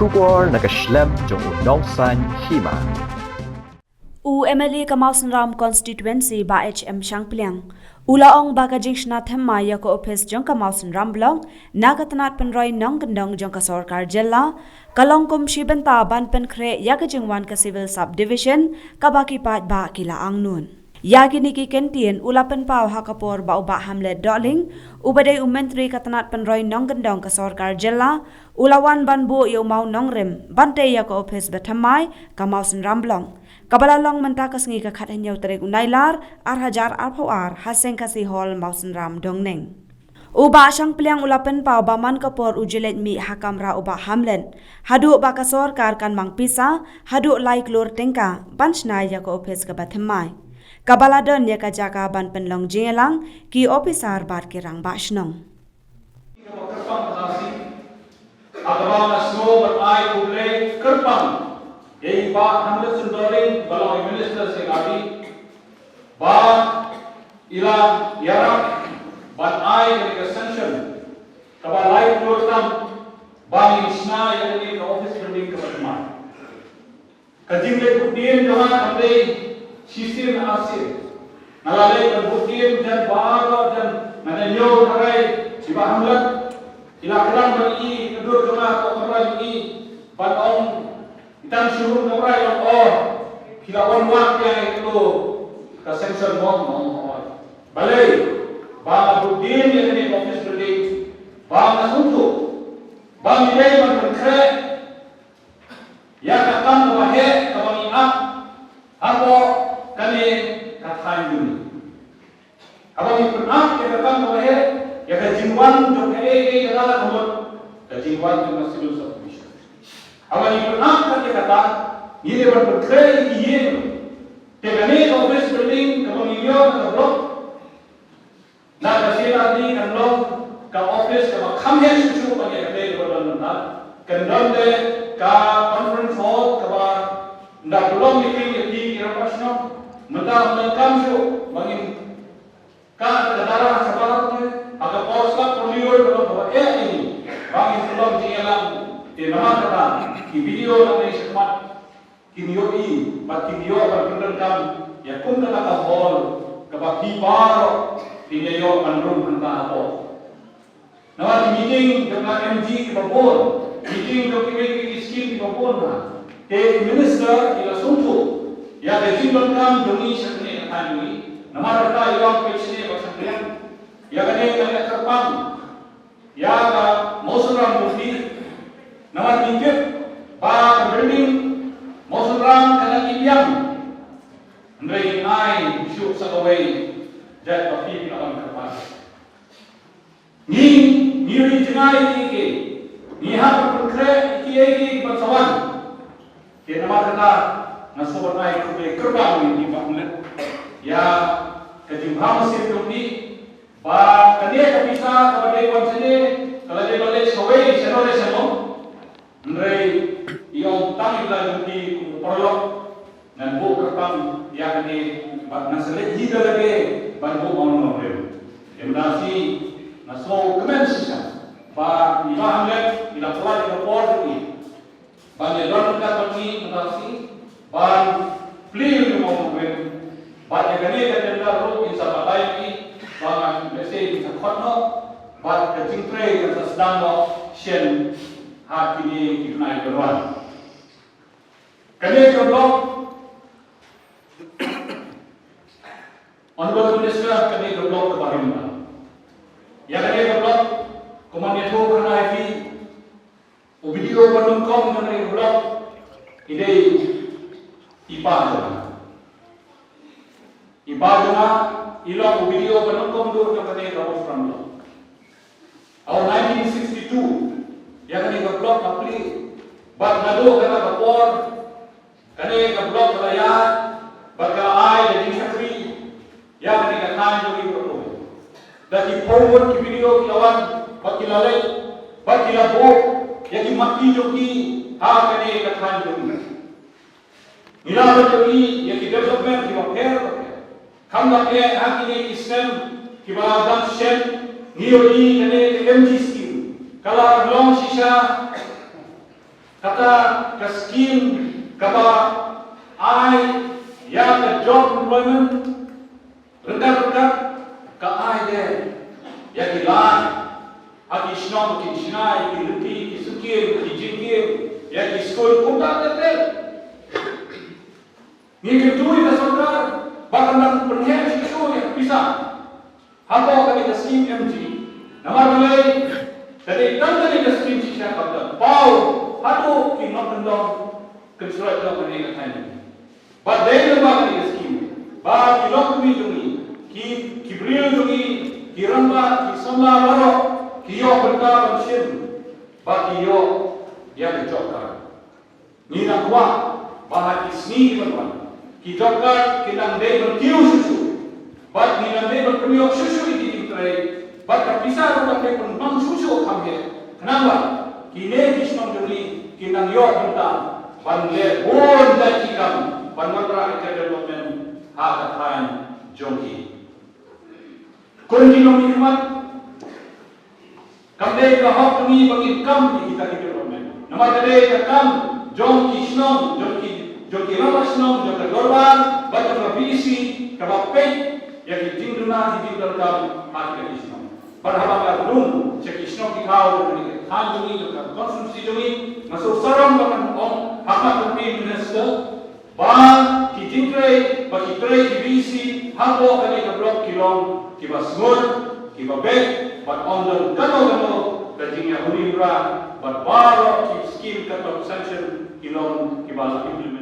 Shubor nakaslem jong unongsan Hima. MLA ka Mawsynram constituency ba HM Shangpliang. Ulaong ba ka Jingshna Thymmai ko Ophis jong ka Mawsynram blong nagatanat penroy nong gendong jong ka Sarkar Jilla kalong kum shibenta ban Pynkhreh ya ka jingwan ka civil subdivision kabaki pat ba kilaang nun. Yagi niki kentien ulapan pau hakapor ba uba hamlet doling ubadai menteri katanat penroy nong gendong ka Sarkar Jilla ulawan banbu yo mau nongrim bante ya ko Ophis ba Thymmai ka Mawsynram blong. Kabalalong mentakas ngi ka khat henyaw tarik unailar ar hajar ar haseng kasi hall Mawsynram dongneng. Uba asyang piliang ulapan pa baman kapor ujilet mi hakamra uba hamlen. Hadu ba ka Sarkar kan mang pisa, hadu lai klur tengka banchna ya ko Ophis ka Thymmai. Kabaladon ya ka jaka ban penlong jingelang ki opisar bar kirang bashnong. Agama snow berai kulai kerpang. Yai ba hamlet sundoring balang minister sekali ba ila yarak ban ai ke sanction kaba live program ba Jingshna yang ini ke office building ke Thymmai kajing le buktiin jawan amrei sisir na asir nalalai berbuktiin dan bahagia dan menanyo harai siapa hamlet ila kerang beri kedur jemaah atau orang ini ban om dan suruh orang yang kita orang yang itu kesension mom balai bang Budin yang ini office building bang Nasuntuk bang Ilai bang Pynkhreh yang akan membahas kami apa kami katakan ini apa yang pernah yang akan membahas yang kejingwan jom yang adalah nomor kejingwan jom civil subdivision awal ini pernah kata kata ini berperkara ini tegane office building kemudian ke blok nak kasih tadi kan blok ke office ke kami susu bagi kita berlanda kendon de ke conference hall ke ndak belum di rapasno mentah melengkap su bagi ka darah sebarang agak poskat perliur kalau ini bagi belum dialam di nama kata di video namanya semat kimioi bat kimio berkenalkan ya pun kata ka hall kaba pibaro tinyo anrum anta apo nawa meeting dengan MG ke babon meeting dokumen skim ke babon na te minister ila suntu ya de tinlongkam dongi sakne atani nama rata yang pesne basakrian ya kane kane terpang ya ka Mawsynram bukti nama tingkat ba building Mawsynram kana ibyam ndrei ai syuk sakawai jat papi kalam kerpas ni ri jengai ke ni ha Pynkhreh ki pasawan ke nama kata nasobat ai kubai kerbang ni banglet ya kejimbang sir kumni ba kane kapisa kabadai wansene kalau dia balik sawai senore seno ndrei yang tang ila di perlok dan bu kerpang yang ni naselet jida lagi ban bu ono rem emdasi naso kemensia ba ila hamlet ila pula di por ni ban le don ka bagi emdasi ban plil ni ono rem ban ya gani ka tenda ro in sa batai ni ban mese sa khotno ban ka Jingshna ka sedang no shen hati ni kena berwan. Kali keblok, Honorable Minister kali keblok kebarimah. Ya kali keblok, komando kena happy. Video penungkong kali keblok, ide ipa jona, ilok video penungkong dur kali keblok Mawsynram. Tahun 1962. Ya kani ke blok kapli bat ngadu kana kapor kani ke blok raya baka ai jadi sakri ya kani ka kan jogi pro dati forward ki video lawan bakilalai bakilabo ya ki mati jogi ha kani ka kan jogi ila jogi ya ki development ki baker kam da ke hakini islam ki ba dan shen nioi kani MG kalau belum sisa kata ke scheme kata ai ya ke job employment rendah ke ai de ya ki lan aki shnong ki shnai ki luti ki sukir ki jingir ya ki school kota te ni ke tui ka sarkar bahkan dan penher siswa yang bisa hapo kami ke scheme MG nama balai tadi kan tadi ke scheme sisya kata pau hadu ki nok kendong construct ka bani ka thain but they lo ba ke scheme ba ki lok mi jungi ki bril jungi ki ramba ki samba baro ki yo berka shin ba ki yo ya ke jokar ni na kwa ba ki sni ban ki jokar ki nang dei berkiu susu ba ni nang dei berkiu susu di trai ba ka pisah ro ka pun bang susu kham he kenapa ki ne ki snom jungi ki nang yo benta ban le bon da ki kam ban matra ke development ha ka thain jongki kunci nomi khmat kamde ka hok ni bagi kam ni kita development nama tade ka kam jong ki snom jong ki rama snom jong ka dorban baca ka bisi ka bape ya ki jingduna di kam ha ki snom padahal ka belum cek snom ki kau ni kan jungi ka konsumsi jungi masuk saram bahkan om hak minister ba ki Pynkhreh ba ki tray ki bisi hapo kani ka blok kilong ki ba smooth ki ba bek but on the gano ka jingya hunibra but baro ki scheme ka sanction kilong ki ba implement